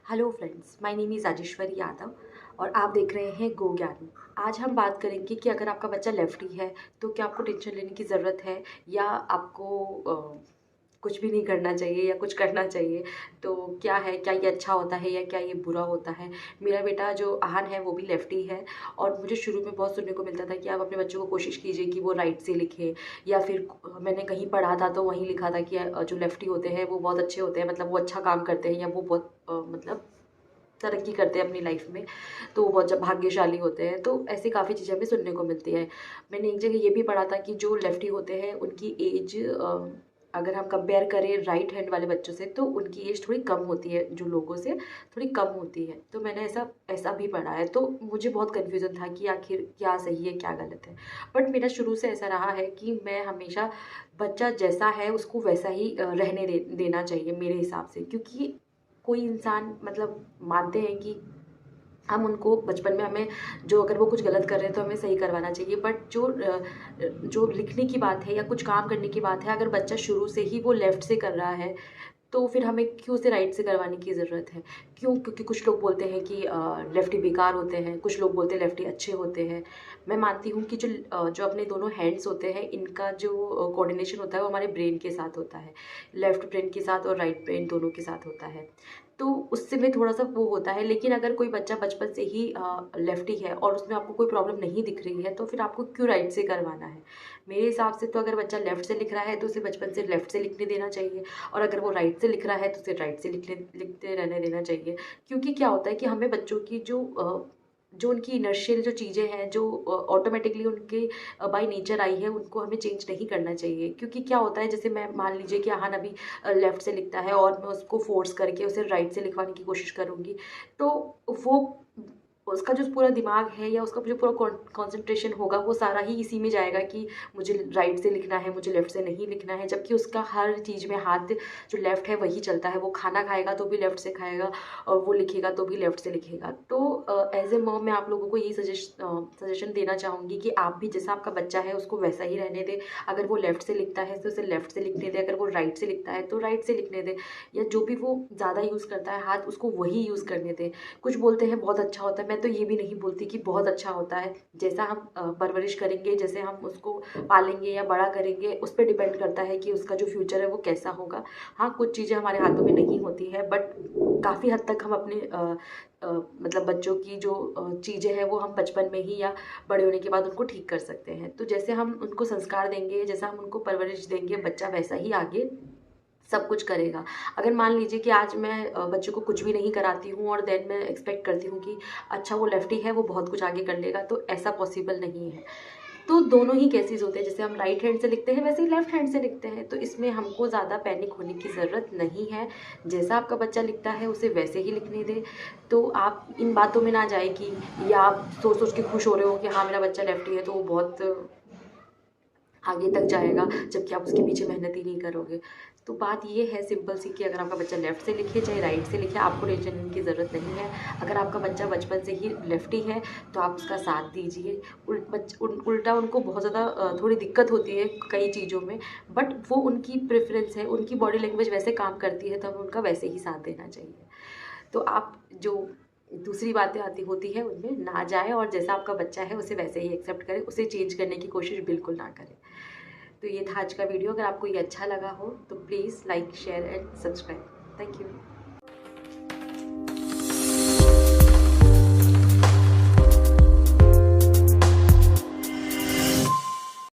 Hello friends, my name is Rajeshwari Yadav और आप देख रहे हैं गो ज्ञानी। आज हम बात करेंगे कि अगर आपका बच्चा लेफ्टी है तो क्या आपको टेंशन लेने की ज़रूरत है या आपको कुछ भी नहीं करना चाहिए या कुछ करना चाहिए। तो क्या है, क्या ये अच्छा होता है या क्या ये बुरा होता है। मेरा बेटा जो आहान है वो भी लेफ्टी है और मुझे शुरू में बहुत सुनने को मिलता था कि आप अपने बच्चों को कोशिश कीजिए कि वो राइट से लिखे, या फिर मैंने कहीं पढ़ा था तो वहीं लिखा था कि जो लेफ्टी होते हैं वो बहुत अच्छे होते हैं, मतलब वो अच्छा काम करते हैं या वो बहुत मतलब तरक्की करते हैं अपनी लाइफ में, तो वो बहुत जब भाग्यशाली होते हैं। तो ऐसी काफ़ी चीज़ें हमें सुनने को मिलती है। मैंने एक जगह ये भी पढ़ा था कि जो लेफ्टी होते हैं उनकी एज, अगर हम कंपेयर करें राइट हैंड वाले बच्चों से तो उनकी एज थोड़ी कम होती है, जो लोगों से थोड़ी कम होती है। तो मैंने ऐसा ऐसा भी पढ़ा है, तो मुझे बहुत कन्फ्यूज़न था कि आखिर क्या सही है क्या गलत है। बट मेरा शुरू से ऐसा रहा है कि मैं हमेशा बच्चा जैसा है उसको वैसा ही रहने देना चाहिए मेरे हिसाब से, क्योंकि कोई इंसान मतलब मानते हैं कि हम उनको बचपन में हमें जो अगर वो कुछ गलत कर रहे हैं तो हमें सही करवाना चाहिए। बट जो लिखने की बात है या कुछ काम करने की बात है, अगर बच्चा शुरू से ही वो लेफ़्ट से कर रहा है तो फिर हमें क्यों उसे राइट से करवाने की ज़रूरत है। क्यों? क्योंकि कुछ लोग बोलते हैं कि लेफ्टी बेकार होते हैं, कुछ लोग बोलते हैं लेफ्टी अच्छे होते हैं। मैं मानती हूँ कि जो अपने दोनों हैंड्स होते हैं इनका जो कोऑर्डिनेशन होता है वो हमारे ब्रेन के साथ होता है। लेफ्ट ब्रेन के साथ और राइट ब्रेन दोनों के साथ होता है। तो उससे में थोड़ा-सा वो होता है, लेकिन अगर कोई बच्चा बचपन से ही लेफ्टी है और उसमें आपको कोई प्रॉब्लम नहीं दिख रही है तो फिर आपको क्यों राइट से करवाना है। मेरे हिसाब से तो अगर बच्चा लेफ्ट से लिख रहा है तो उसे बचपन से लेफ्ट से लिखने देना चाहिए, और अगर वो राइट से लिख रहा है तो उसे राइट से लिखते रहने देना चाहिए। क्योंकि क्या होता है कि हमें बच्चों की जो उनकी इनर्शियल जो चीज़ें हैं, जो ऑटोमेटिकली उनके बाय नेचर आई है, उनको हमें चेंज नहीं करना चाहिए। क्योंकि क्या होता है, जैसे मैं मान लीजिए कि आहान अभी लेफ्ट से लिखता है और मैं उसको फ़ोर्स करके उसे राइट से लिखवाने की कोशिश करूँगी, तो वो उसका जो पूरा दिमाग है या उसका जो पूरा कॉन्सन्ट्रेशन होगा वो सारा ही इसी में जाएगा कि मुझे राइट से लिखना है, मुझे लेफ्ट से नहीं लिखना है। जबकि उसका हर चीज़ में हाथ जो लेफ्ट है वही चलता है। वो खाना खाएगा तो भी लेफ्ट से खाएगा और वो लिखेगा तो भी लेफ्ट से लिखेगा। तो एज़ ए मॉम मैं आप लोगों को यही सजेशन देना चाहूँगी कि आप भी जैसा आपका बच्चा है उसको वैसा ही रहने दें। अगर वो लेफ्ट से लिखता है तो उसे लेफ्ट से लिखने दें, अगर वो राइट से लिखता है तो राइट से लिखने दें, या जो भी वो ज़्यादा यूज़ करता है हाथ उसको वही यूज़ करने दें। कुछ बोलते हैं बहुत अच्छा होता है, मैं तो ये भी नहीं बोलती कि बहुत अच्छा होता है। जैसा हम परवरिश करेंगे, जैसे हम उसको पालेंगे या बड़ा करेंगे, उस पे डिपेंड करता है कि उसका जो फ्यूचर है वो कैसा होगा। हाँ, कुछ चीज़ें हमारे हाथों में नहीं होती है, बट काफ़ी हद तक हम अपने मतलब बच्चों की जो चीज़ें हैं वो हम बचपन में ही या बड़े होने के बाद उनको ठीक कर सकते हैं। तो जैसे हम उनको संस्कार देंगे, जैसा हम उनको परवरिश देंगे, बच्चा वैसा ही आगे सब कुछ करेगा। अगर मान लीजिए कि आज मैं बच्चे को कुछ भी नहीं कराती हूँ और देन मैं एक्सपेक्ट करती हूँ कि अच्छा वो लेफ्टी है वो बहुत कुछ आगे कर लेगा, तो ऐसा पॉसिबल नहीं है। तो दोनों ही केसेस होते हैं, जैसे हम राइट हैंड से लिखते हैं वैसे ही लेफ्ट हैंड से लिखते हैं, तो इसमें हमको ज़्यादा पैनिक होने की ज़रूरत नहीं है। जैसा आपका बच्चा लिखता है उसे वैसे ही लिखने दें। तो आप इन बातों में ना जाएँ कि या आप सोच-सोच के खुश हो रहे हो कि हाँ, मेरा बच्चा लेफ्टी है तो वो बहुत आगे तक जाएगा, जबकि आप उसके पीछे मेहनत ही नहीं करोगे। तो बात ये है सिंपल सी कि अगर आपका बच्चा लेफ़्ट से लिखे चाहे राइट से लिखे, आपको टेंशन लेने की ज़रूरत नहीं है। अगर आपका बच्चा बचपन से ही लेफ़्टी है तो आप उसका साथ दीजिए। उल्टा उनको बहुत ज़्यादा थोड़ी दिक्कत होती है कई चीज़ों में, बट वो उनकी प्रेफ़रेंस है, उनकी बॉडी लैंग्वेज वैसे काम करती है तो हमें उनका वैसे ही साथ देना चाहिए। तो आप जो दूसरी बातें आती होती हैं उनमें ना जाएँ और जैसा आपका बच्चा है उसे वैसे ही एक्सेप्ट करें, उसे चेंज करने की कोशिश बिल्कुल ना करें। तो ये था आज का वीडियो। अगर आपको ये अच्छा लगा हो तो please like, share and subscribe. Thank you.